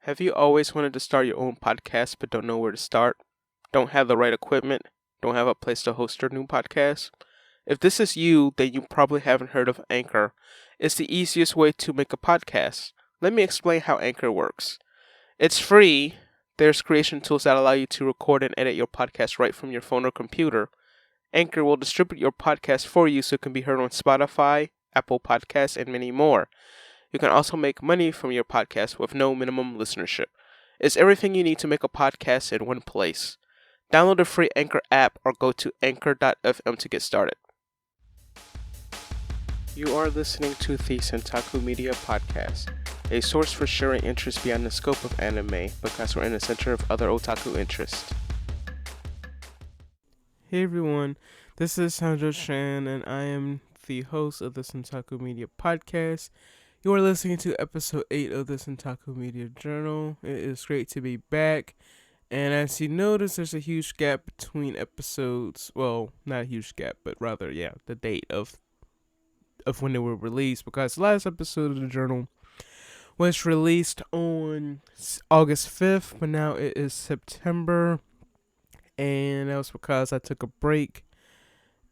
Have you always wanted to start your own podcast but don't know where to start? Don't have the right equipment? Don't have a place to host your new podcast? If this is you, then you probably haven't heard of Anchor. It's the easiest way to make a podcast. Let me explain how Anchor works. It's free. There's creation tools that allow you to record and edit your podcast right from your phone or computer. Anchor will distribute your podcast for you so it can be heard on Spotify, Apple Podcasts, and many more. You can also make money from your podcast with no minimum listenership. It's everything you need to make a podcast in one place. Download the free Anchor app or go to anchor.fm to get started. You are listening to the Centaku Media podcast, a source for sharing interests beyond the scope of anime because we're in the center of other otaku interests. Hey everyone, this is Sanjo-chan and I am the host of the Centaku Media podcast. You are listening to episode 8 of the Centaku Media Journal. It is great to be back. And as you notice, there's a huge gap between episodes. Well, not a huge gap, but rather, the date of when they were released. Because the last episode of the journal was released on August 5th, but now it is September. And that was because I took a break.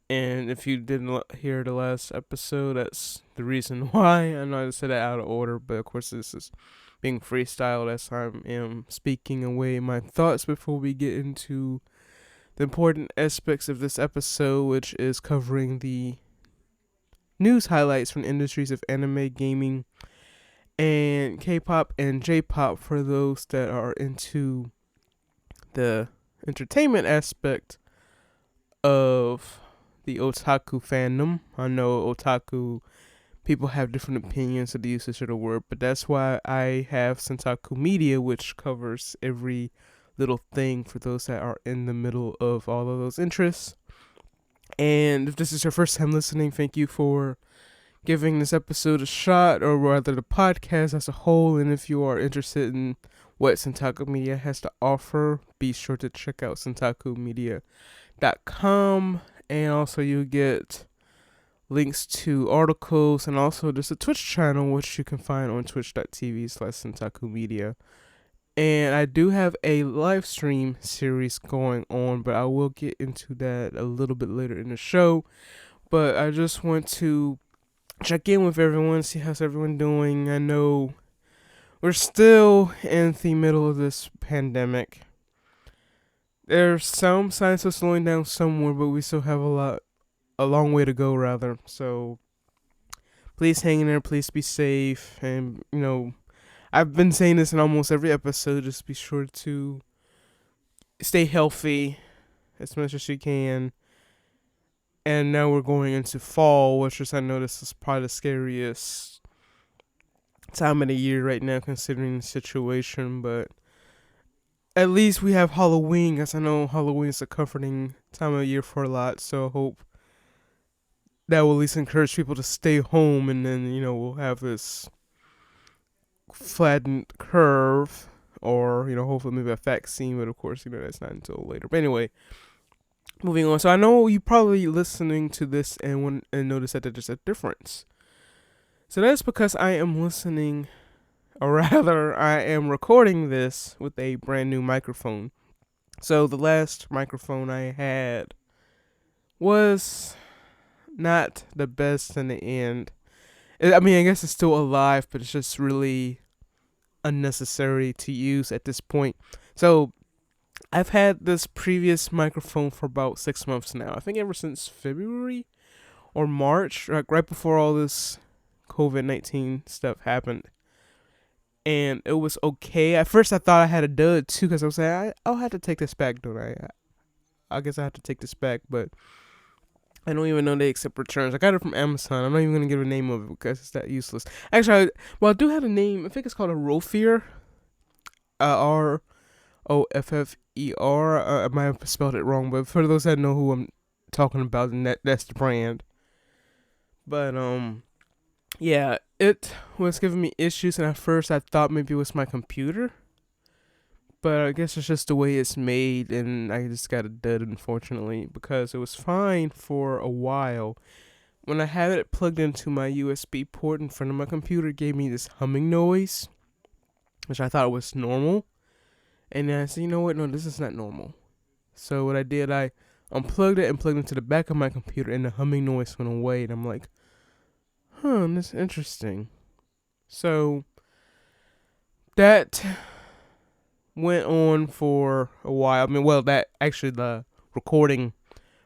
And if you didn't hear the last episode, that's the reason why. I know I said that out of order, but of course this is being freestyled as I am speaking away my thoughts before we get into the important aspects of this episode, which is covering the news highlights from the industries of anime, gaming, and K-pop and J-pop for those that are into the entertainment aspect of the otaku fandom. I know otaku people have different opinions of the usage of the word, but that's why I have Centaku Media, which covers every little thing for those that are in the middle of all of those interests. And if this is your first time listening, thank you for giving this episode a shot, or rather the podcast as a whole. And if you are interested in what Centaku Media has to offer, be sure to check out centakumedia.com. And also you get links to articles, and also there's a Twitch channel which you can find on twitch.tv/Centaku Media. And I do have a live stream series going on, but I will get into that a little bit later in the show. But I just want to check in with everyone, see how's everyone doing. I know we're still in the middle of this pandemic. There's some signs of slowing down somewhere, but we still have a long way to go, rather. So please hang in there, please be safe. And, I've been saying this in almost every episode, just be sure to stay healthy as much as you can. And now we're going into fall, which is, I know this is probably the scariest time of the year right now, considering the situation, but at least we have Halloween, as I know Halloween is a comforting time of year for a lot, so I hope that will at least encourage people to stay home, and then, we'll have this flattened curve, or, hopefully maybe a vaccine, but of course, that's not until later. But anyway, moving on. So I know you probably listening to this and notice that there's a difference. So that's because I am listening, or rather, I am recording this with a brand new microphone. So the last microphone I had was not the best in the end. I guess it's still alive, but it's just really unnecessary to use at this point. So I've had this previous microphone for about 6 months now. I think ever since February or March, right before all this COVID-19 stuff happened. And it was okay. At first I thought I had a dud too, because I was like, I'll have to take this back, don't I? I guess I have to take this back, but I don't even know they accept returns. I got it from Amazon. I'm not even going to give a name of it because it's that useless. Actually, I do have a name. I think it's called a Roffer. Roffer. I might have spelled it wrong, but for those that know who I'm talking about, that's the brand. But, it was giving me issues, and at first I thought maybe it was my computer. But I guess it's just the way it's made, and I just got a dud, unfortunately, because it was fine for a while. When I had it plugged into my USB port in front of my computer, it gave me this humming noise. which I thought was normal. And then I said, you know what? No, this is not normal. So what I did, I unplugged it and plugged it into the back of my computer, and the humming noise went away. And I'm like, that's interesting. So that went on for a while. I mean, well, that actually the recording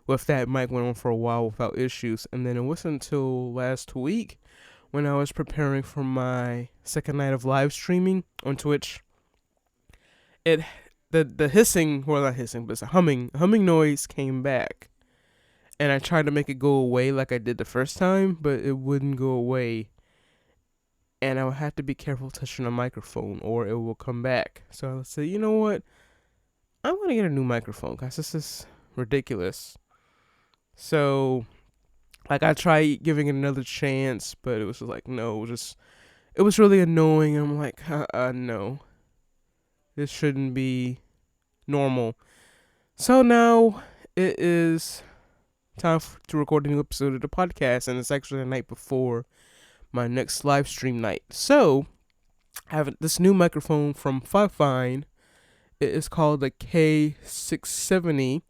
with that mic went on for a while without issues. And then it wasn't until last week when I was preparing for my second night of live streaming on Twitch. The hissing, well, not hissing, but it's a humming noise came back. And I tried to make it go away like I did the first time, but it wouldn't go away. And I would have to be careful touching the microphone or it will come back. So I said, you know what? I'm going to get a new microphone because this is ridiculous. So, like, I tried giving it another chance, but it was just like, no, it was really annoying. I'm like, no. This shouldn't be normal. So now it is time to record a new episode of the podcast, and it's actually the night before my next live stream night. So I have this new microphone from Fifine. It is called the K670,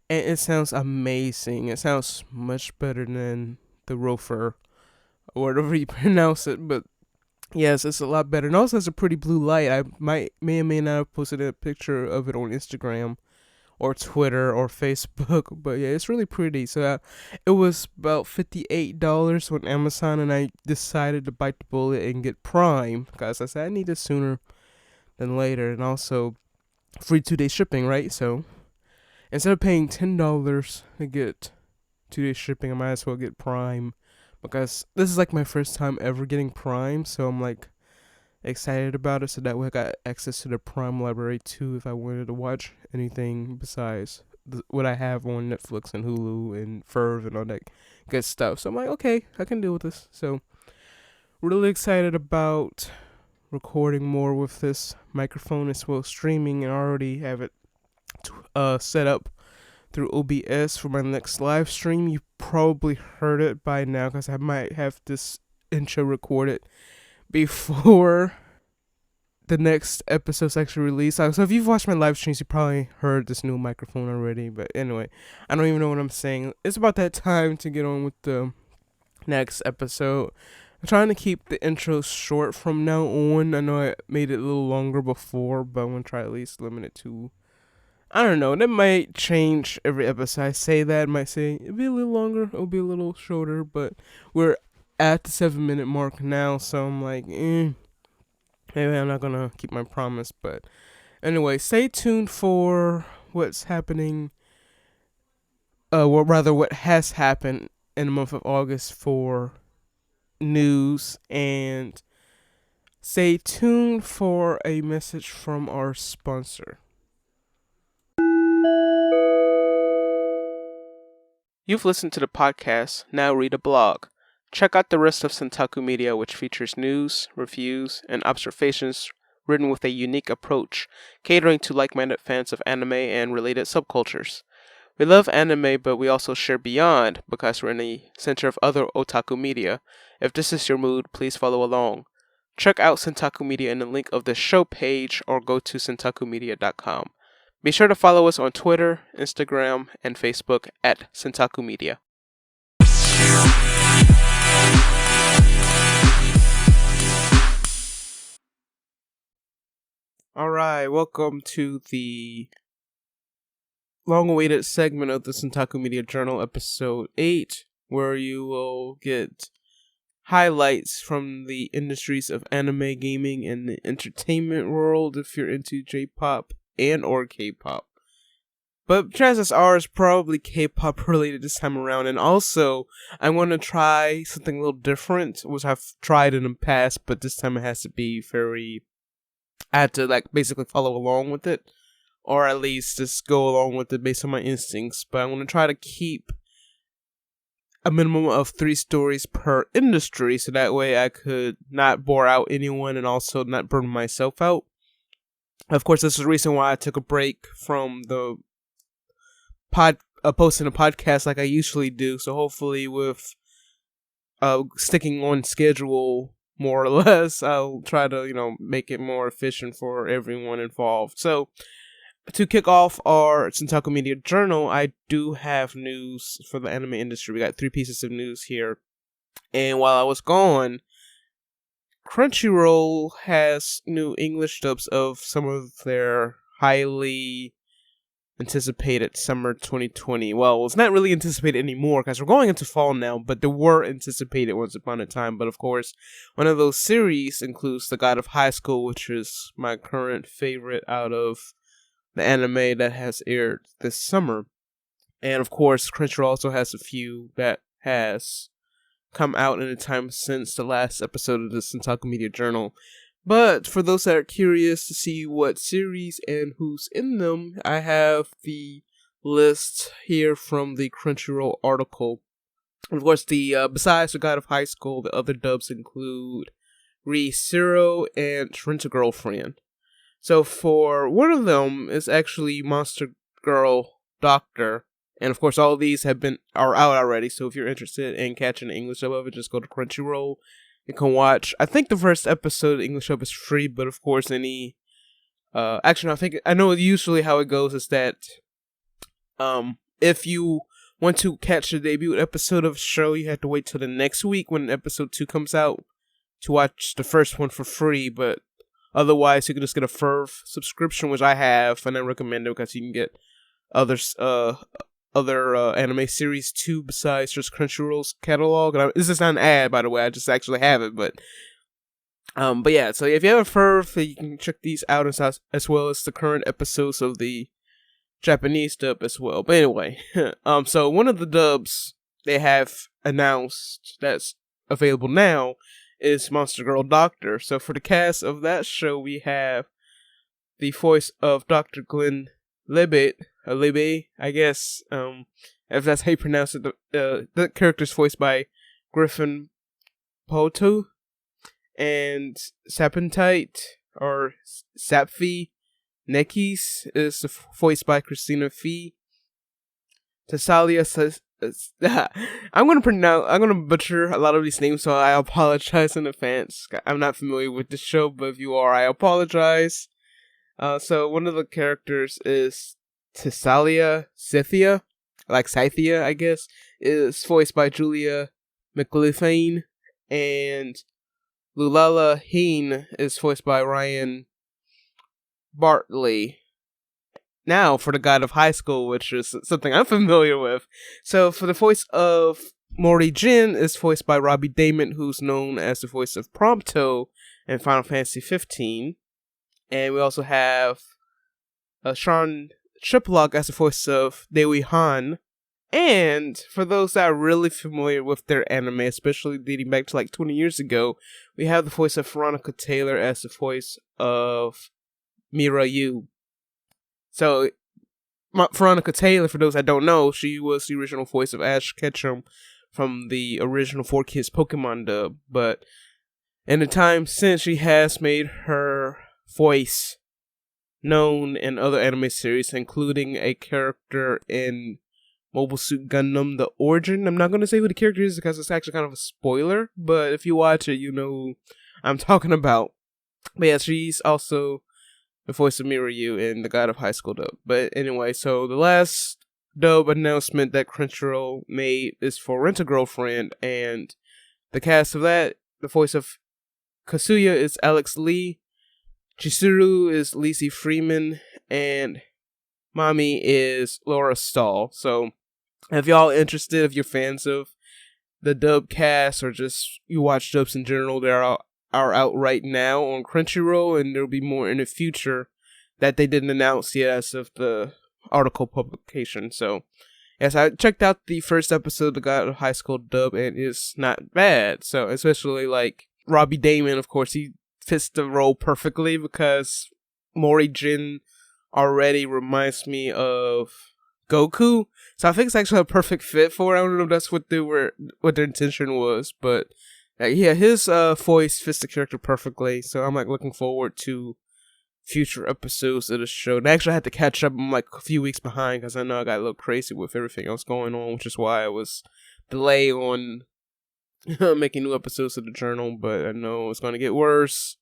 and it sounds amazing. It sounds much better than the Rofer, or whatever you pronounce it, but yes, it's a lot better. And also has a pretty blue light. I may or may not have posted a picture of it on Instagram or Twitter or Facebook, but yeah, it's really pretty. So it was about $58 on Amazon, and I decided to bite the bullet and get Prime because I said I need it sooner than later, and also free 2-day shipping, right? So instead of paying $10 to get 2-day shipping, I might as well get Prime because this is like my first time ever getting Prime, so I'm like excited about it. So that way I got access to the Prime library too if I wanted to watch anything besides what I have on Netflix and Hulu and Ferv and all that good stuff. So I'm like, okay, I can deal with this. So really excited about recording more with this microphone as well as streaming, and I already have it set up through OBS for my next live stream. You probably heard it by now because I might have this intro recorded before the next episode's actually released. So if you've watched my live streams, you probably heard this new microphone already. But anyway, I don't even know what I'm saying. It's about that time to get on with the next episode. I'm trying to keep the intro short from now on. I know I made it a little longer before, but I'm going to try at least limit it to, I don't know, that might change every episode. I say that, might say it'll be a little longer, it'll be a little shorter, but we're at the 7-minute mark now, so I'm like, maybe I'm not gonna keep my promise. But anyway, stay tuned for what's happening, what has happened in the month of August for news, and stay tuned for a message from our sponsor. You've listened to the podcast, now read a blog. Check out the rest of Centaku Media, which features news, reviews, and observations written with a unique approach, catering to like-minded fans of anime and related subcultures. We love anime, but we also share beyond because we're in the center of other otaku media. If this is your mood, please follow along. Check out Centaku Media in the link of the show page or go to centakumedia.com. Be sure to follow us on Twitter, Instagram, and Facebook at Centaku Media. Alright, welcome to the long-awaited segment of the Centaku Media Journal, episode 8, where you will get highlights from the industries of anime, gaming, and the entertainment world if you're into J-pop and or K-pop. But chances are it's probably K-pop related this time around, and also I want to try something a little different, which I've tried in the past, but this time it has to be I had to like basically follow along with it, or at least just go along with it based on my instincts. But I'm going to try to keep a minimum of 3 stories per industry, so that way I could not bore out anyone and also not burn myself out. Of course, this is the reason why I took a break from the posting a podcast like I usually do. So hopefully with sticking on schedule more or less. I'll try to, make it more efficient for everyone involved. So, to kick off our Centaku Media Journal, I do have news for the anime industry. We got 3 pieces of news here. And while I was gone, Crunchyroll has new English dubs of some of their highly anticipated summer 2020. Well, it's not really anticipated anymore because we're going into fall now, but they were anticipated once upon a time. But of course, one of those series includes The God of High School, which is my current favorite out of the anime that has aired this summer. And of course, Crunchyroll also has a few that has come out in the time since the last episode of the Centaku Media Journal. But for those that are curious to see what series and who's in them, I have the list here from the Crunchyroll article. And of course, the besides The God of High School, the other dubs include Re:Zero and Rent a Girlfriend. So for one of them is actually Monster Girl Doctor. And of course, all of these are out already. So if you're interested in catching the English dub of it, just go to Crunchyroll. You can watch. I think the first episode of English dub is free, but of course, I know usually how it goes is that, if you want to catch the debut episode of a show, you have to wait till the next week when episode 2 comes out to watch the first one for free. But otherwise, you can just get a FERV subscription, which I have, and I recommend it because you can get other anime series too besides just Crunchyroll's catalog. And this is not an ad, by the way. I just actually have it, but yeah. So if you have a FERV, you can check these out as well as the current episodes of the Japanese dub as well. But anyway, so one of the dubs they have announced that's available now is Monster Girl Doctor. So for the cast of that show, we have the voice of Dr. Glenn Libet, I guess, if that's how you pronounce it. The character's voiced by Griffin Poto, and Sapentite, or Sapfi Nekis, is voiced by Christina Fee. Tassalia says, I'm gonna butcher a lot of these names, so I apologize in advance. I'm not familiar with the show, but if you are, I apologize. So one of the characters is Scythia, I guess, is voiced by Julia McLeafane, and Lulala Heen is voiced by Ryan Bartley. Now for the God of High School, which is something I'm familiar with. So for the voice of Mori Jin is voiced by Robbie Damon, who's known as the voice of Prompto in Final Fantasy 15. And we also have Sean Triplock as the voice of Dewi Han. And for those that are really familiar with their anime, especially dating back to like 20 years ago, we have the voice of Veronica Taylor as the voice of Mira Yu. So, Veronica Taylor, for those that don't know, she was the original voice of Ash Ketchum from the original 4Kids Pokemon dub. But in the time since, she has made her voice known in other anime series, including a character in Mobile Suit Gundam The Origin. I'm not going to say who the character is because it's actually kind of a spoiler, but if you watch it, you know who I'm talking about. But yeah, she's also the voice of Mirai in the God of High School dub. But anyway, so the last dub announcement that Crunchyroll made is for Rent a Girlfriend, and the cast of that, the voice of Kasuya is Alex Lee, Chizuru is Lacey Freeman, and Mami is Laura Stahl. So, if y'all interested, if you're fans of the dub cast or just you watch dubs in general, they are out right now on Crunchyroll, and there'll be more in the future that they didn't announce yet as of the article publication. So, yes, I checked out the first episode of the God of High School dub, and it's not bad. So, especially like Robbie Damon, of course, he fits the role perfectly because Mori Jin already reminds me of Goku, so I think it's actually a perfect fit for it. I don't know if that's what their intention was, but yeah, his voice fits the character perfectly. So I'm like looking forward to future episodes of the show. And actually, I had to catch up. I'm like a few weeks behind because I know I got a little crazy with everything else going on, which is why I was delayed on making new episodes of the journal, but I know it's going to get worse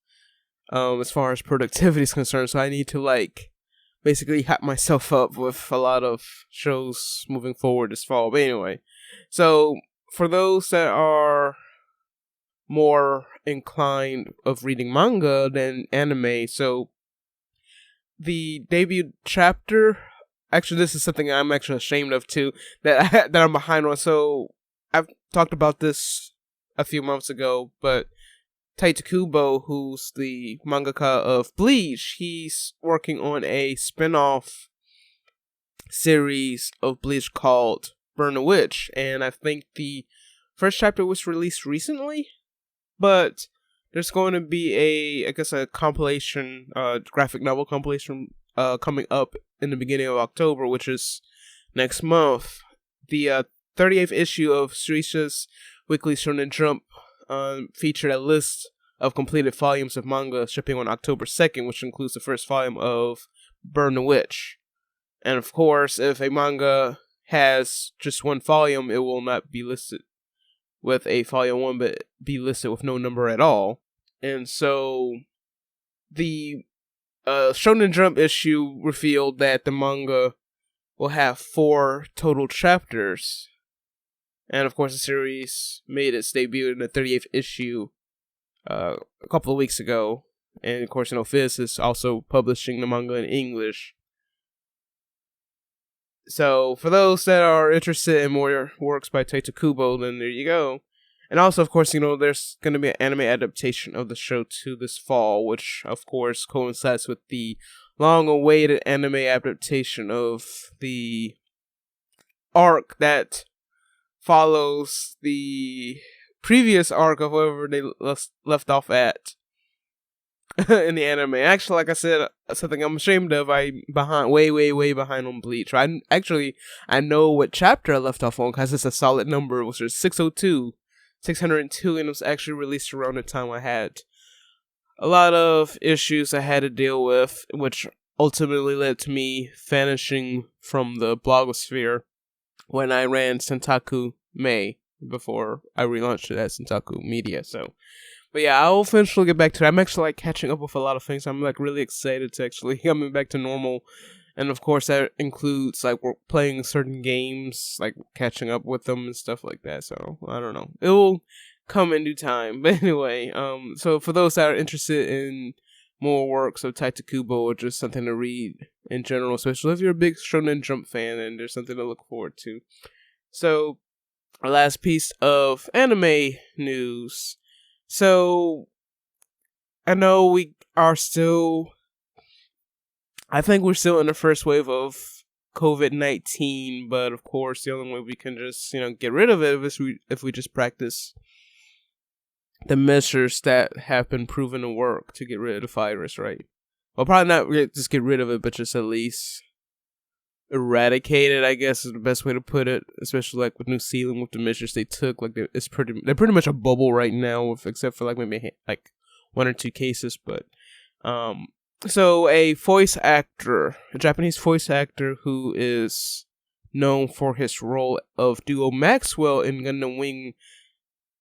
as far as productivity is concerned. So I need to like basically hype myself up with a lot of shows moving forward this fall. But anyway, so for those that are more inclined of reading manga than anime, so the debut chapter, actually this is something I'm actually ashamed of too, that I'm behind on. So I've talked about this a few months ago, but Taita Kubo, who's the mangaka of Bleach, he's working on a spin-off series of Bleach called Burn the Witch, and I think the first chapter was released recently, but there's going to be a compilation, graphic novel compilation, coming up in the beginning of October, which is next month. The 38th issue of Shueisha's Weekly Shonen Jump featured a list of completed volumes of manga shipping on October 2nd, which includes the first volume of Burn the Witch. And of course, if a manga has just one volume, it will not be listed with a volume 1, but be listed with no number at all. And so, the Shonen Jump issue revealed that the manga will have 4 total chapters. And of course, the series made its debut in the 38th issue a couple of weeks ago. And of course, Fizz is also publishing the manga in English. So, for those that are interested in more works by Taita Kubo, then there you go. And also, of course, there's going to be an anime adaptation of the show too this fall, which, of course, coincides with the long-awaited anime adaptation of the arc that follows the previous arc of wherever they left off at in the anime. Actually, like I said, something I'm ashamed of. I'm way behind on Bleach. I know what chapter I left off on because it's a solid number, which is 602, and it was actually released around the time I had a lot of issues I had to deal with, which ultimately led to me vanishing from the blogosphere when I ran Centaku Media before I relaunched it at Centaku Media. So, but yeah, I'll eventually get back to it. I'm actually like catching up with a lot of things. I'm like really excited to actually coming back to normal. And of course that includes like we're playing certain games, like catching up with them and stuff like that. So I don't know. It will come in due time. But anyway, so for those that are interested in more works of Taita Kubo or just something to read in general, especially if you're a big Shonen Jump fan, and there's something to look forward to. So our last piece of anime news. So, I know I think we're still in the first wave of COVID-19, but of course the only way we can just, get rid of it is if we just practice the measures that have been proven to work to get rid of the virus, right? Well, probably not just get rid of it, but just at least eradicate it, I guess is the best way to put it, especially like with New Zealand with the measures they took. Like they're pretty much a bubble right now, except for like maybe like 1 or 2 cases. But so a Japanese voice actor who is known for his role of Duo Maxwell in Gundam Wing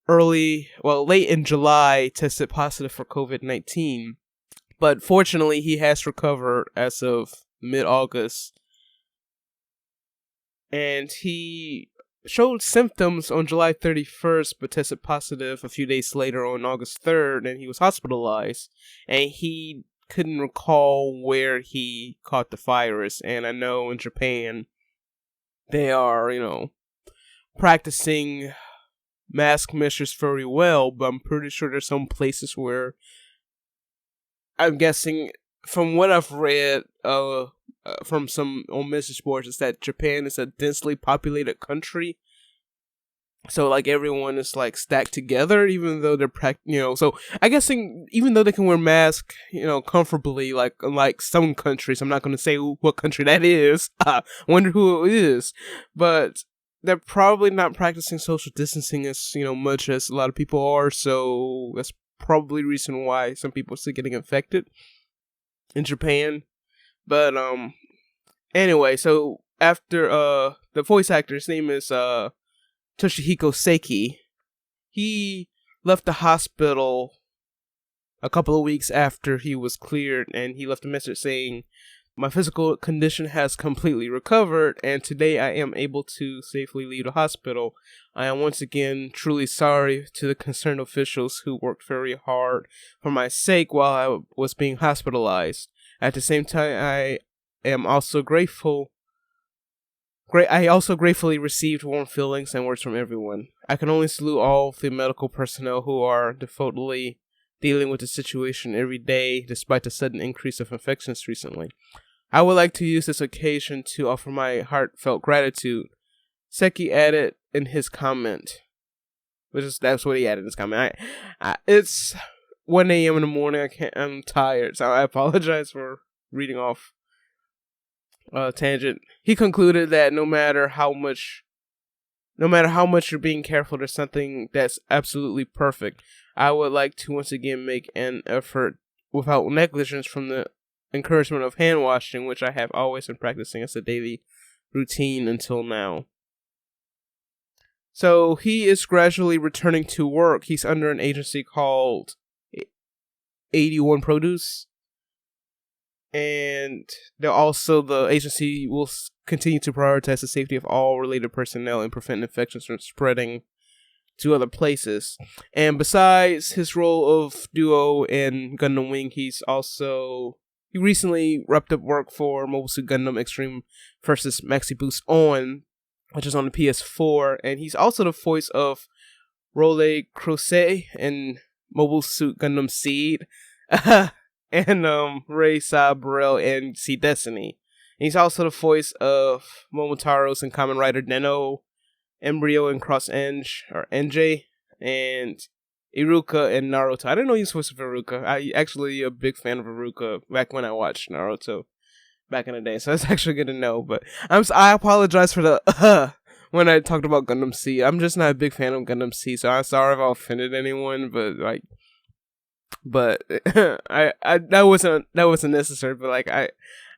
late in July tested positive for COVID-19, but fortunately he has recovered as of mid-August. And he showed symptoms on July 31st, but tested positive a few days later on August 3rd, and he was hospitalized. And he couldn't recall where he caught the virus. And I know in Japan, they are, practicing mask measures very well, but I'm pretty sure there's some places where, I'm guessing, from what I've read, from some on message boards, is that Japan is a densely populated country, so like everyone is like stacked together, even though they're so I guessing even though they can wear masks, comfortably, like unlike some countries. I'm not going to say what country that is. I wonder who it is, but they're probably not practicing social distancing as much as a lot of people are. So that's probably the reason why some people are still getting infected in Japan. But anyway, so after the voice actor, his name is Toshihiko Seki, he left the hospital a couple of weeks after he was cleared, and he left a message saying, "My physical condition has completely recovered, and today I am able to safely leave the hospital. I am once again truly sorry to the concerned officials who worked very hard for my sake while I was being hospitalized. At the same time, I am also grateful. I also gratefully received warm feelings and words from everyone. I can only salute all the medical personnel who are devotedly dealing with the situation every day despite the sudden increase of infections recently. I would like to use this occasion to offer my heartfelt gratitude," Seki added in his comment. That's what he added in his comment. It's 1 a.m. in the morning. I'm tired, so I apologize for reading off tangent. He concluded that no matter how much you're being careful, there's something that's absolutely perfect. I would like to once again make an effort without negligence from the encouragement of hand washing, which I have always been practicing as a daily routine until now. So he is gradually returning to work. He's under an agency called 81 Produce. And the agency will continue to prioritize the safety of all related personnel and prevent infections from spreading to other places. And besides his role of duo in Gundam Wing, he recently wrapped up work for Mobile Suit Gundam Extreme vs. Maxi Boost On, which is on the PS4, and he's also the voice of Role Crochet in Mobile Suit Gundam Seed, and Rei Sabrel in Sea Destiny. And he's also the voice of Momotaro's in Kamen Rider Neno, Embryo in Cross Enge, or NJ, and Iruka in Naruto. I didn't know he was supposed to be Iruka. I actually a big fan of Iruka back when I watched Naruto back in the day, so that's actually good to know. But I apologize for the when I talked about Gundam Seed. I'm just not a big fan of Gundam Seed, so I'm sorry if I offended anyone. But that wasn't necessary. But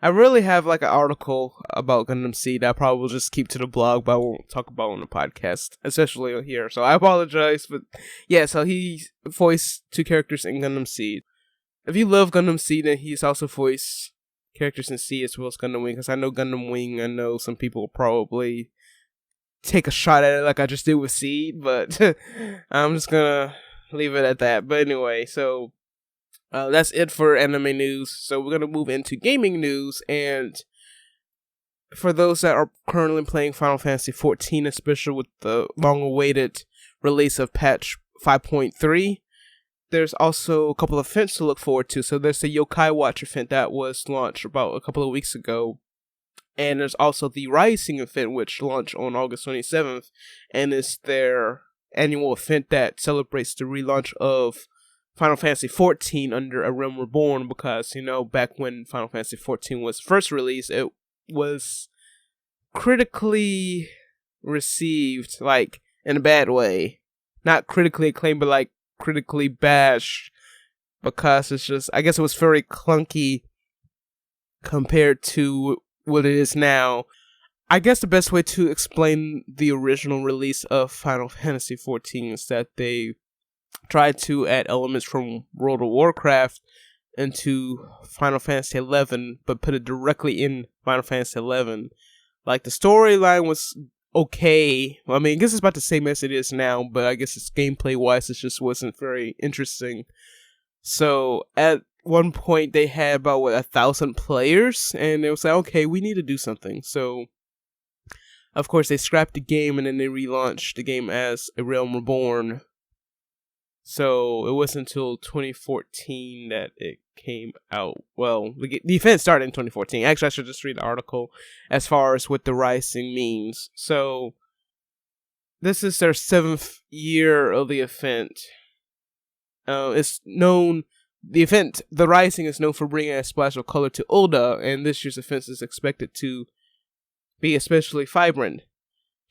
I really have like an article about Gundam Seed that I probably will just keep to the blog, but I won't talk about on the podcast, especially here. So I apologize, but yeah. So he voiced 2 characters in Gundam Seed. If you love Gundam Seed, then he's also voiced characters in Seed as well as Gundam Wing. Because I know Gundam Wing, I know some people will probably take a shot at it like I just did with Seed, but I'm just gonna leave it at that. But anyway, so that's it for anime news. So we're gonna move into gaming news, and for those that are currently playing Final Fantasy XIV, especially with the long-awaited release of patch 5.3, there's also a couple of events to look forward to. So there's the Yokai Watch event that was launched about a couple of weeks ago, and there's also the Rising event, which launched on August 27th, and it's their annual event that celebrates the relaunch of Final Fantasy XIV under A Realm Reborn, because, back when Final Fantasy XIV was first released, it was critically received, in a bad way. Not critically acclaimed, but, critically bashed, because it's just, I guess it was very clunky compared to what it is now. I guess the best way to explain the original release of Final Fantasy XIV is that they tried to add elements from World of Warcraft into Final Fantasy XI, but put it directly in Final Fantasy XI. The storyline was okay. I mean, I guess it's about the same as it is now, but I guess it's gameplay-wise, it just wasn't very interesting. So, at one point, they had about, 1,000 players, and it was like, okay, we need to do something. So, of course, they scrapped the game, and then they relaunched the game as A Realm Reborn. So, it wasn't until 2014 that it came out. Well, the event started in 2014. Actually, I should just read the article as far as what the Rising means. So, this is their 7th year of the event. The Rising is known for bringing a splash of color to Oda, and this year's event is expected to be especially vibrant.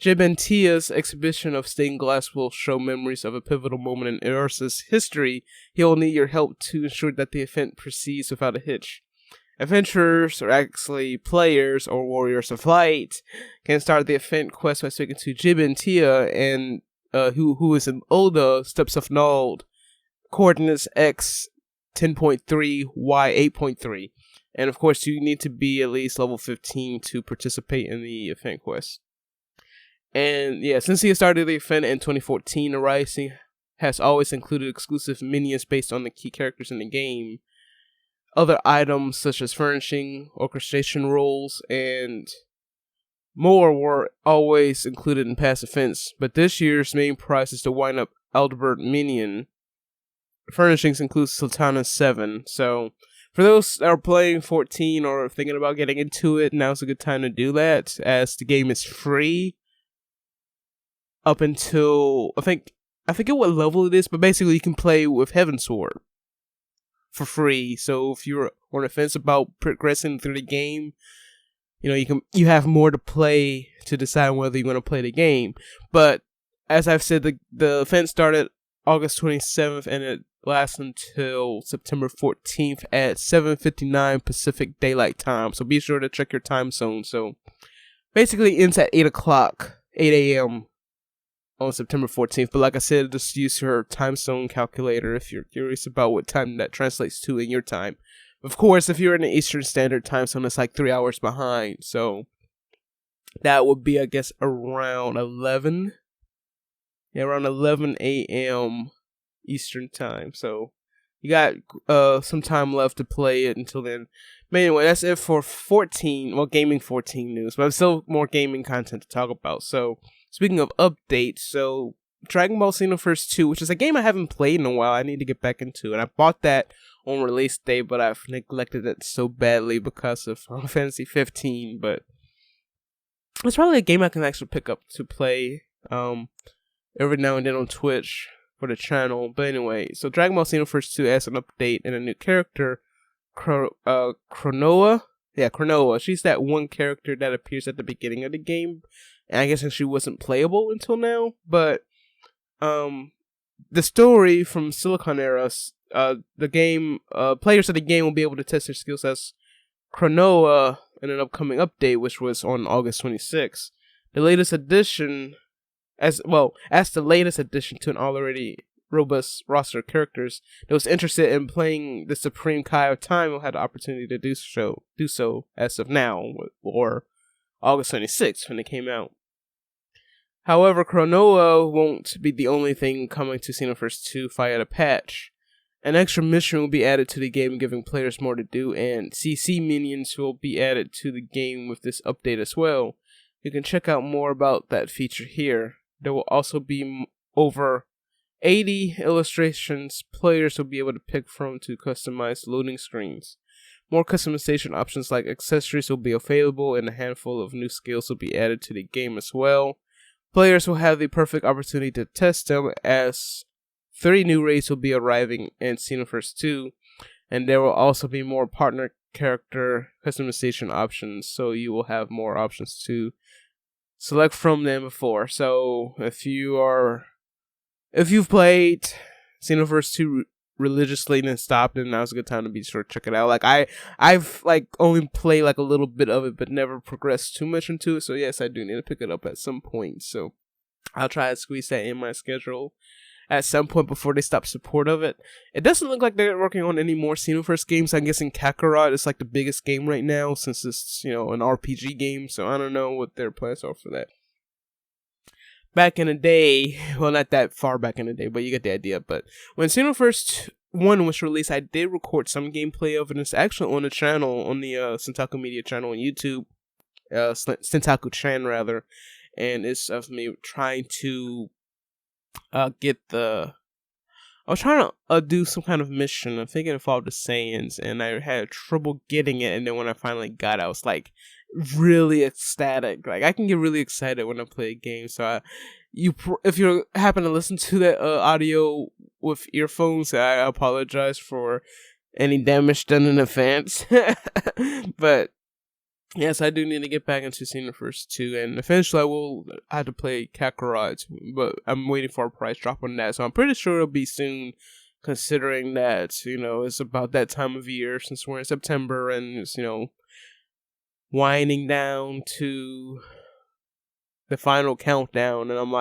Jibentia's exhibition of stained glass will show memories of a pivotal moment in Ursa's history. He'll need your help to ensure that the event proceeds without a hitch. Adventurers, or actually players or warriors of light, can start the event quest by speaking to Jibentia and who is in Oda steps of nulled coordinates X 10.3, Y 8.3. And of course, you need to be at least level 15 to participate in the event quest. And yeah, since he started the event in 2014, the Rising has always included exclusive minions based on the key characters in the game. Other items such as furnishing, orchestration roles, and more were always included in past events, but this year's main prize is the wind-up Aldebert minion. Furnishings include Sultana 7, so for those that are playing 14 or thinking about getting into it, now's a good time to do that, as the game is free up until, I forget what level it is, but basically you can play with Heavensward for free. So if you're on the fence about progressing through the game, you have more to play to decide whether you want to play the game. But as I've said, the event started August 27th and it lasts until September 14th at 7:59 Pacific Daylight Time. So be sure to check your time zone. So basically ends at 8 a.m. on September 14th. But like I said, just use your time zone calculator if you're curious about what time that translates to in your time. Of course, if you're in the Eastern Standard Time zone, it's like 3 hours behind. So that would be, I guess, around 11. Yeah, around 11 a.m. Eastern Time. So you got some time left to play it until then. But anyway, that's it for Gaming 14 news. But still more gaming content to talk about. So speaking of updates, so Dragon Ball Xenoverse 2, which is a game I haven't played in a while. I need to get back into. And I bought that on release day, but I've neglected it so badly because of Final Fantasy 15. But it's probably a game I can actually pick up to play every now and then on Twitch for the channel. But anyway, so Dragon Ball Xenoverse 2 has an update and a new character, Chronoa. Yeah, Chronoa. She's that one character that appears at the beginning of the game, and I guess she wasn't playable until now. But the story from Silicon Era, the game, players of the game will be able to test their skills as Chronoa in an upcoming update, which was on August 26th. The latest addition, as the latest addition to an already robust roster of characters that was interested in playing the Supreme Kai of Time will have the opportunity to do so as of now, or August 26th when it came out. However, Chronoa won't be the only thing coming to Xenoverse 2 via the patch. An extra mission will be added to the game, giving players more to do, and CC minions will be added to the game with this update as well. You can check out more about that feature here. There will also be over 80 illustrations players will be able to pick from to customize loading screens. More customization options like accessories will be available, and a handful of new skills will be added to the game as well. Players will have the perfect opportunity to test them, as 3 new raids will be arriving in Xenoverse 2, and there will also be more partner character customization options, so you will have more options to select from than before. So if you've played Xenoverse 2 religiously and then stopped, then now's a good time to be sure to check it out. Like I've only played a little bit of it, but never progressed too much into it. So yes, I do need to pick it up at some point. So I'll try to squeeze that in my schedule at some point before they stop support of it. It doesn't look like they're working on any more Xenoverse games. I'm guessing Kakarot is the biggest game right now, since it's an RPG game. So I don't know what their plans are for that. Back in the day, well, not that far back in the day, but you get the idea. But when Xenoverse 1 was released, I did record some gameplay of it. It's actually on the channel, on the Centaku Media channel on YouTube, Centaku-chan rather, and it's of me trying to get the. I was trying to do some kind of mission. I think it involved the Saiyans, and I had trouble getting it. And then when I finally got it, I was really ecstatic. I can get really excited when I play a game. So if you happen to listen to that audio with earphones, I apologize for any damage done in advance. But yes, I do need to get back into Xenoverse 2, and eventually I will have to play Kakarot, but I'm waiting for a price drop on that, so I'm pretty sure it'll be soon, considering that, it's about that time of year, since we're in September, and it's, winding down to the final countdown, and I'm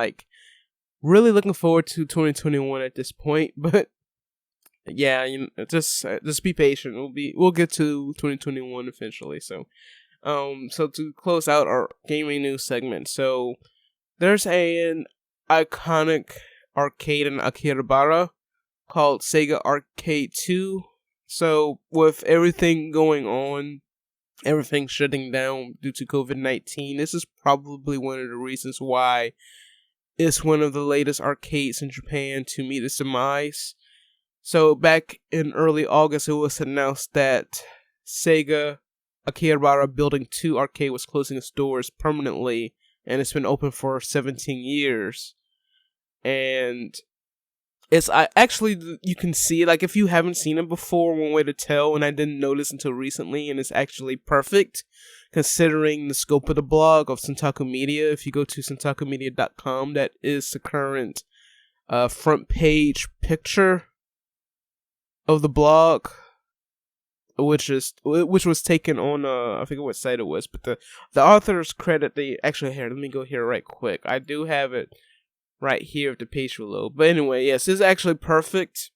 really looking forward to 2021 at this point, but yeah, just be patient. We'll get to 2021 eventually. So to close out our gaming news segment, so there's an iconic arcade in Akihabara called Sega Arcade 2. So with everything going on, everything shutting down due to COVID-19, this is probably one of the reasons why it's one of the latest arcades in Japan to meet its demise. So back in early August, it was announced that Sega Akihabara Building 2 arcade was closing its doors permanently, and it's been open for 17 years. And you can see, like, if you haven't seen it before, one way to tell, and I didn't notice until recently, and it's actually perfect considering the scope of the blog of Centaku Media. If you go to centakumedia.com, that is the current front page picture of the blog, which was taken on I forget what site it was, but the author's credit, they actually, here, let me go here right quick. I do have it right here if the page will load. But anyway, yes, this is actually perfect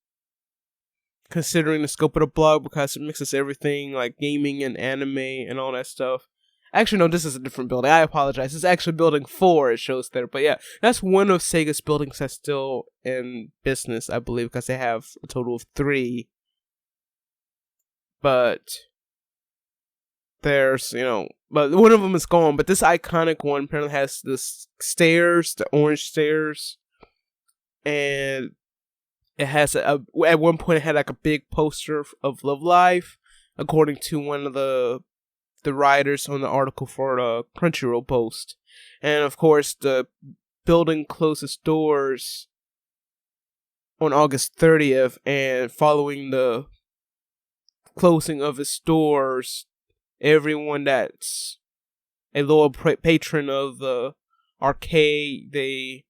considering the scope of the blog, because it mixes everything like gaming and anime and all that stuff. Actually, no, this is a different building. I apologize. It's actually building 4, it shows there. But yeah, that's one of Sega's buildings that's still in business, I believe, because they have a total of 3. But there's, but one of them is gone. But this iconic one apparently has the stairs, the orange stairs. And it has at one point it had like a big poster of Love Live, according to one of the writers on the article for the Crunchyroll post. And of course, the building closed its doors on August 30th, and following the closing of its doors, everyone that's a loyal patron of the arcade, they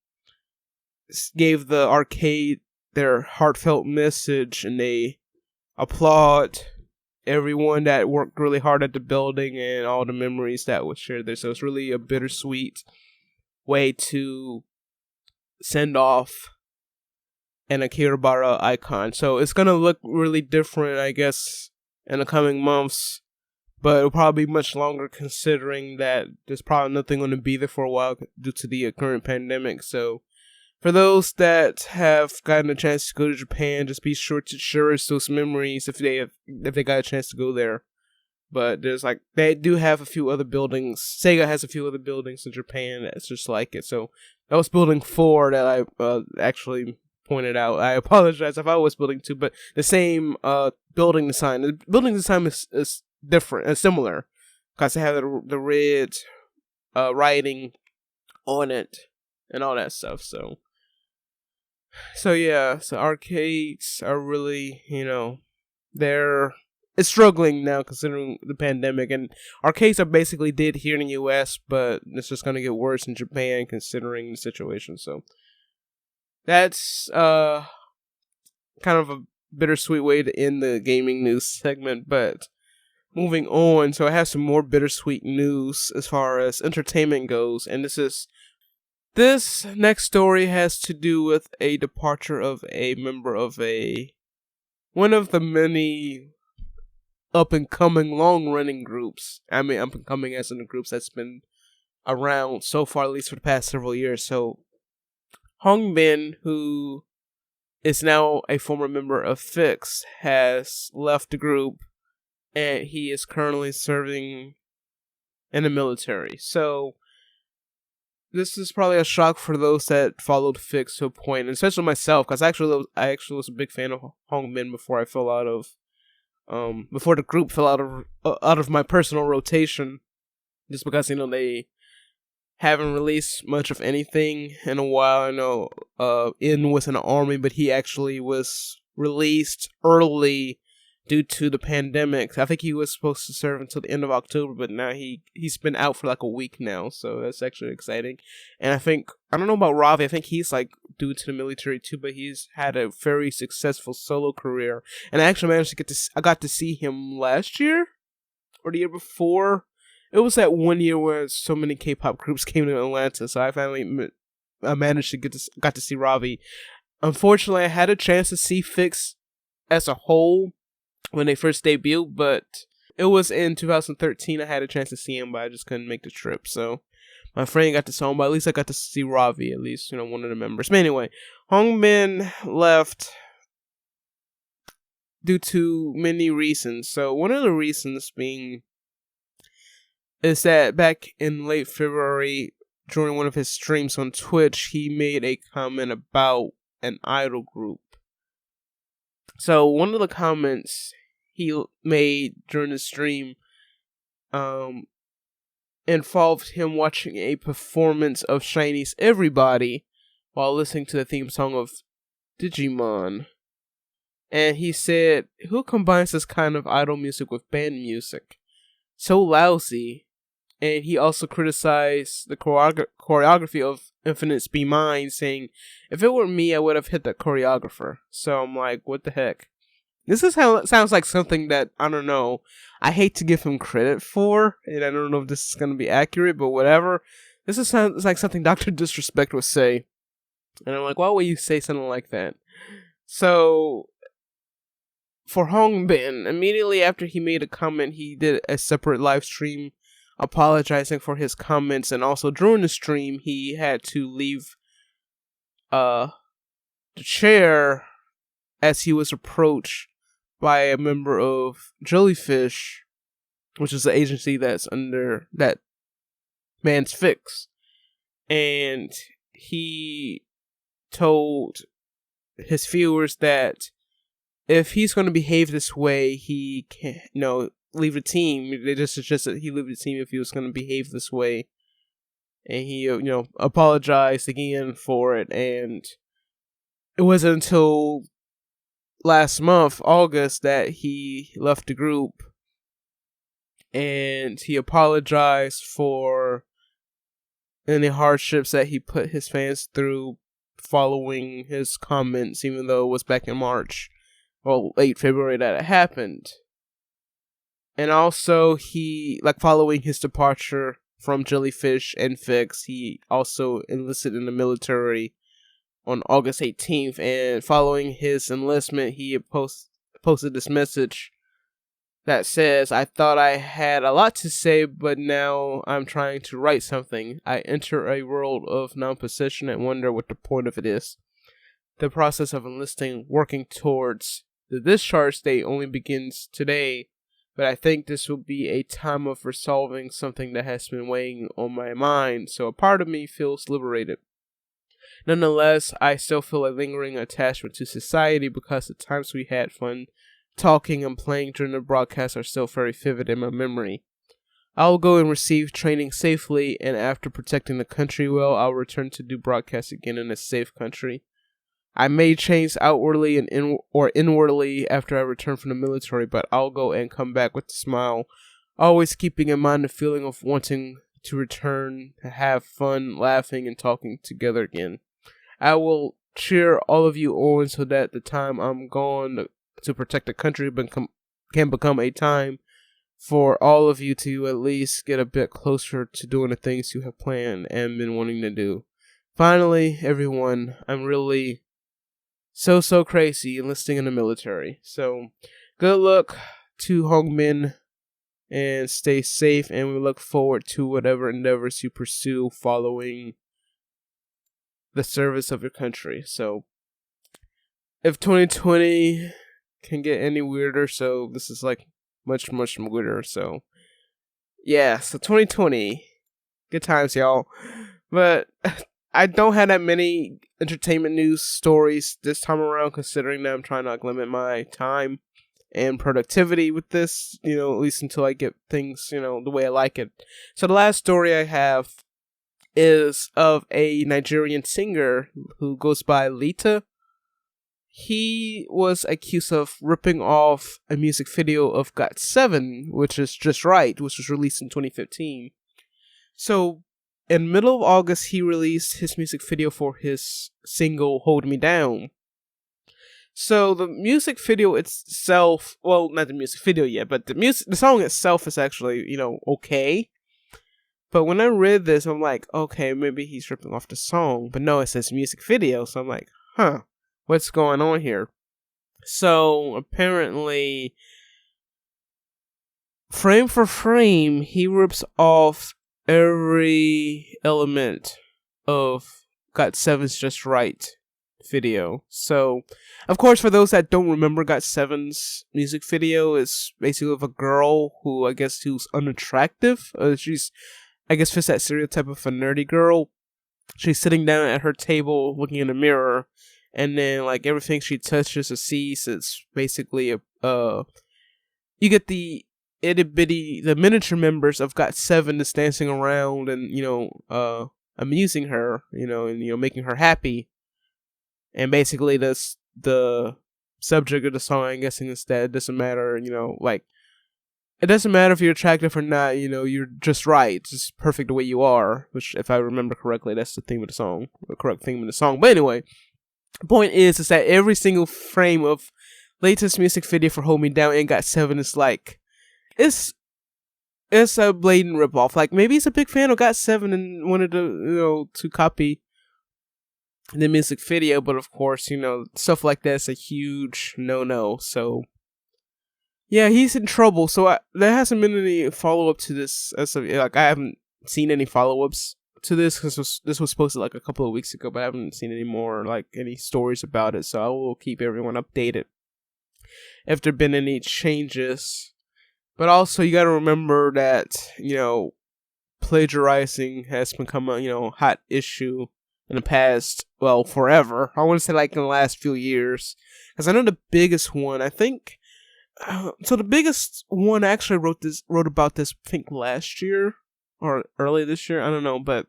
gave the arcade their heartfelt message, and they applaud everyone that worked really hard at the building and all the memories that was shared there. So it's really a bittersweet way to send off an Akihabara icon. So it's gonna look really different, I guess, in the coming months, but it'll probably be much longer considering that there's probably nothing going to be there for a while due to the current pandemic. So for those that have gotten a chance to go to Japan, just be sure to cherish those memories if they got a chance to go there. But they do have a few other buildings. Sega has a few other buildings in Japan that's just like it. So that was building 4 that I actually pointed out. I apologize if I was building 2, but the same building design. The building design is different and similar, because they have the red writing on it and all that stuff. So yeah, so arcades are really, it's struggling now considering the pandemic, and arcades are basically dead here in the US, but it's just gonna get worse in Japan considering the situation. So that's kind of a bittersweet way to end the gaming news segment, but moving on, so I have some more bittersweet news as far as entertainment goes, and this next story has to do with a departure of a member of one of the many up-and-coming long-running groups. I mean, up-and-coming as in the groups that's been around so far, at least for the past several years. So, Hongbin, who is now a former member of VIXX, has left the group, and he is currently serving in the military. So this is probably a shock for those that followed VIXX to a point, and especially myself, because I actually was a big fan of Hongbin before I fell out of, before the group fell out of my personal rotation, just because they haven't released much of anything in a while. I know In was in the army, but he actually was released early due to the pandemic. I think he was supposed to serve until the end of October, but now he's been out for like a week now, so that's actually exciting. And I don't know about Ravi, I think he's like due to the military too, but he's had a very successful solo career. And I actually managed to I got to see him last year or the year before. It was that one year where so many K-pop groups came to Atlanta, so I finally I managed to got to see Ravi. Unfortunately, I had a chance to see VIXX as a whole when they first debuted, but it was in 2013. I had a chance to see him, but I just couldn't make the trip. So my friend got to see him, but at least I got to see Ravi, at least, one of the members. But anyway, Hongbin left due to many reasons. So one of the reasons being is that back in late February, during one of his streams on Twitch, he made a comment about an idol group. So one of the comments he made during the stream involved him watching a performance of SHINee's Everybody while listening to the theme song of Digimon. And he said, "Who combines this kind of idol music with band music? So lousy." And he also criticized the choreography of Infinite's Be Mine, saying, "If it were me, I would have hit the choreographer." So I'm like, what the heck? This is how it sounds like something that, I don't know, I hate to give him credit for, and I don't know if this is going to be accurate, but whatever. Sounds like something Dr. Disrespect would say. And I'm like, why would you say something like that? So, for Hongbin, immediately after he made a comment, he did a separate live stream apologizing for his comments, and also during the stream, he had to leave the chair as he was approached by a member of Jellyfish, which is the agency that's under that man's VIXX. And he told his viewers that if he's going to behave this way, he can't, leave the team. They just suggested he leave the team if he was going to behave this way. And he, apologized again for it. And it wasn't until last month, August, that he left the group. And he apologized for any hardships that he put his fans through following his comments, even though it was back in March or late February that it happened. And also, he, following his departure from Jellyfish and VIXX, he also enlisted in the military on August 18th. And following his enlistment, he posted this message that says, "I thought I had a lot to say, but now I'm trying to write something. I enter a world of non-possession and wonder what the point of it is. The process of enlisting, working towards the discharge date only begins today, but I think this will be a time of resolving something that has been weighing on my mind, so a part of me feels liberated. Nonetheless, I still feel a lingering attachment to society because the times we had fun talking and playing during the broadcast are still very vivid in my memory. I'll go and receive training safely, and after protecting the country well, I'll return to do broadcasts again in a safe country. I may change outwardly and or inwardly after I return from the military, but I'll go and come back with a smile, always keeping in mind the feeling of wanting to return to have fun, laughing, and talking together again. I will cheer all of you on so that the time I'm gone to protect the country can become a time for all of you to at least get a bit closer to doing the things you have planned and been wanting to do. Finally, everyone, I'm really so crazy enlisting in the military. So, good luck to Hongbin and stay safe, and we look forward to whatever endeavors you pursue following the service of your country." So, if 2020 can get any weirder, so this is much weirder. So, yeah, so 2020, good times, y'all. But I don't have that many entertainment news stories this time around, considering that I'm trying to limit my time and productivity with this, at least until I get things, the way I like it. So the last story I have is of a Nigerian singer who goes by Lita. He was accused of ripping off a music video of GOT7, which is Just Right, which was released in 2015. So, in middle of August, he released his music video for his single Hold Me Down. So the music video itself, well, not the music video yet, but the song itself is actually, okay. But when I read this, I'm like, okay, maybe he's ripping off the song. But no, it says music video. So I'm like, huh, what's going on here? So apparently, frame for frame, he rips off every element of Got Seven's Just Right video. So, of course, for those that don't remember, Got Seven's music video is basically of a girl who I guess who's unattractive. She's, I guess, fits that stereotype of a nerdy girl. She's sitting down at her table looking in the mirror, and then like everything she touches or sees, it's basically you get the itty bitty, the miniature members of Got Seven just dancing around and amusing her, and making her happy. And basically, the subject of the song, I'm guessing, is that it doesn't matter, it doesn't matter if you're attractive or not, you're just right, just perfect the way you are, which, if I remember correctly, that's the theme of the song, the correct theme of the song. But anyway, the point is that every single frame of latest music video for Hold Me Down and Got Seven is like, it's a blatant ripoff. Like, maybe he's a big fan of Got Seven and wanted to copy the music video, but of course, stuff like that's a huge no. So yeah, he's in trouble. So there hasn't been any follow-up to this. I haven't seen any follow-ups to this because this was posted like a couple of weeks ago, but I haven't seen any more, like, any stories about it. So I will keep everyone updated if there have been any changes. But also, you gotta remember that, plagiarizing has become a, hot issue in the past, well, forever. I want to say like in the last few years. Because I know the biggest one, I think, so the biggest one actually wrote about this, I think, last year or early this year. I don't know, but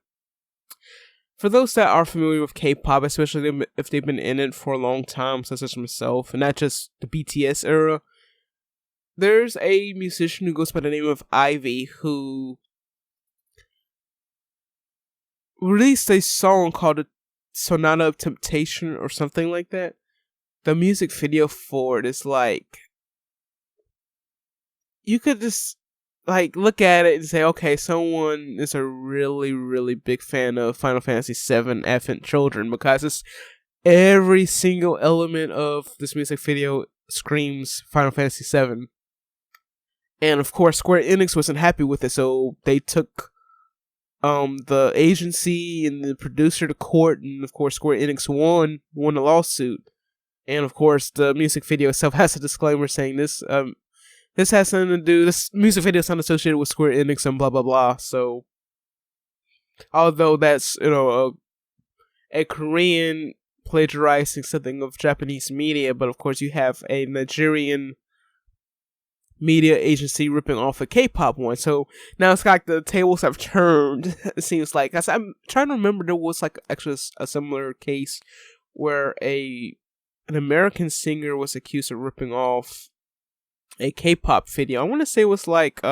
for those that are familiar with K-pop, especially if they've been in it for a long time, such as myself, and not just the BTS era, there's a musician who goes by the name of Ivy who released a song called Sonata of Temptation or something like that. The music video for it is like, you could just like look at it and say, okay, someone is a really, really big fan of Final Fantasy VII Advent Children, because it's every single element of this music video screams Final Fantasy VII. And of course, Square Enix wasn't happy with it, so they took the agency and the producer to court, and of course Square Enix won the lawsuit. And of course the music video itself has a disclaimer saying this has something to do, this music video is not associated with Square Enix and blah blah blah. So although that's a Korean plagiarizing something of Japanese media, but of course you have a Nigerian media agency ripping off a K-pop one. So now it's like the tables have turned. It seems like, I'm trying to remember, there was like actually a similar case where an American singer was accused of ripping off a K-pop video. I want to say it was like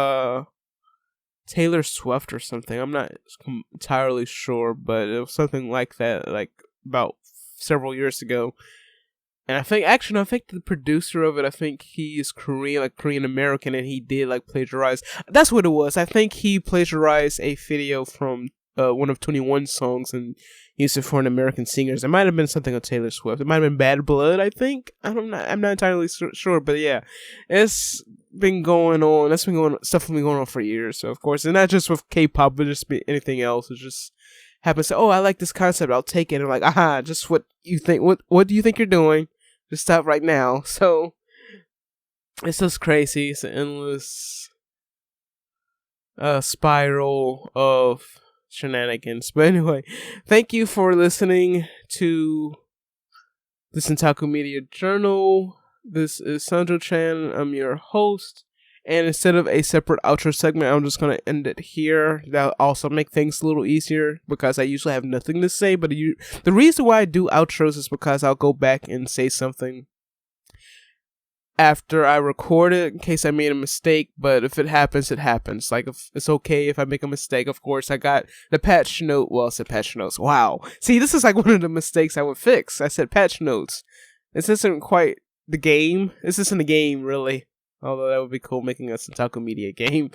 Taylor Swift or something. I'm not entirely sure, but it was something like that, like about several years ago. And I think the producer of it, I think he is Korean, like Korean American, and he did like plagiarize. That's what it was. I think he plagiarized a video from one of 21's songs and used it for an American singer. It might have been something of Taylor Swift. It might have been Bad Blood, I think. I'm not entirely sure, but yeah, it's been going on. Stuff been going on for years. So of course, and not just with K-pop, but just anything else. It just happens to, I like this concept, I'll take it. And I'm like, just what you think. What do you think you're doing? Just stop right now. So it's just crazy. It's an endless spiral of shenanigans. But anyway, thank you for listening to the Centaku Media Journal. This is Sanjo-chan. I'm your host. And instead of a separate outro segment, I'm just going to end it here. That'll also make things a little easier because I usually have nothing to say. But the reason why I do outros is because I'll go back and say something after I record it in case I made a mistake. But if it happens, it happens. Like, if it's okay if I make a mistake. Of course, I got the patch note. Well, I said patch notes. Wow. See, this is like one of the mistakes I would fix. I said patch notes. This isn't quite the game. This isn't the game, really. Although that would be cool, making a Centaku Media game.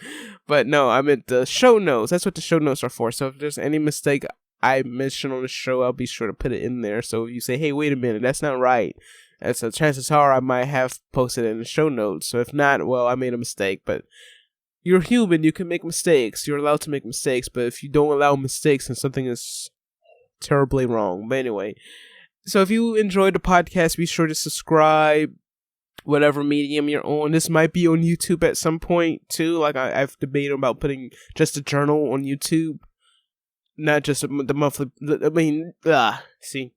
But no, I meant the show notes. That's what the show notes are for. So if there's any mistake I mention on the show, I'll be sure to put it in there. So if you say, hey, wait a minute, that's not right, and so chances are I might have posted it in the show notes. So if not, well, I made a mistake. But you're human, you can make mistakes. You're allowed to make mistakes. But if you don't allow mistakes, then something is terribly wrong. But anyway, so if you enjoyed the podcast, be sure to subscribe, whatever medium you're on. This might be on YouTube at some point too. Like I've debated about putting just a journal on YouTube, not just the monthly. See,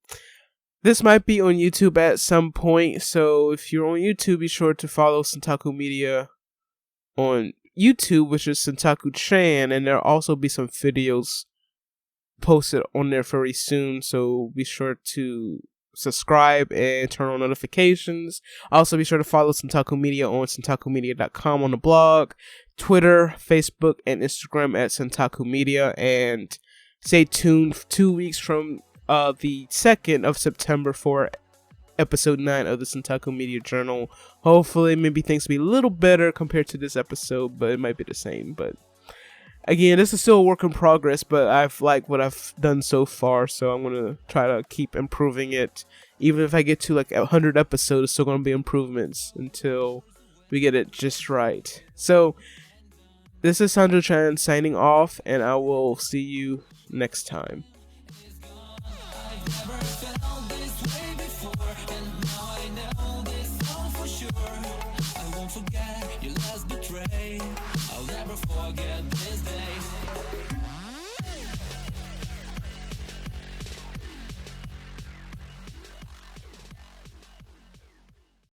this might be on YouTube at some point. So if you're on YouTube, be sure to follow Centaku Media on YouTube, which is Centaku-chan, and there'll also be some videos posted on there very soon. So be sure to subscribe and turn on notifications. Also be sure to follow Centaku Media on centakumedia.com on the blog, Twitter, Facebook, and Instagram at Centaku Media, and stay tuned for 2 weeks from the 2nd of September for episode 9 of the Centaku Media Journal. Hopefully maybe things will be a little better compared to this episode, but it might be the same. But again, this is still a work in progress, but I've liked what I've done so far, so I'm going to try to keep improving it. Even if I get to like 100 episodes, it's still going to be improvements until we get it just right. So, this is Sanjo-chan signing off, and I will see you next time. I'll never forget this day.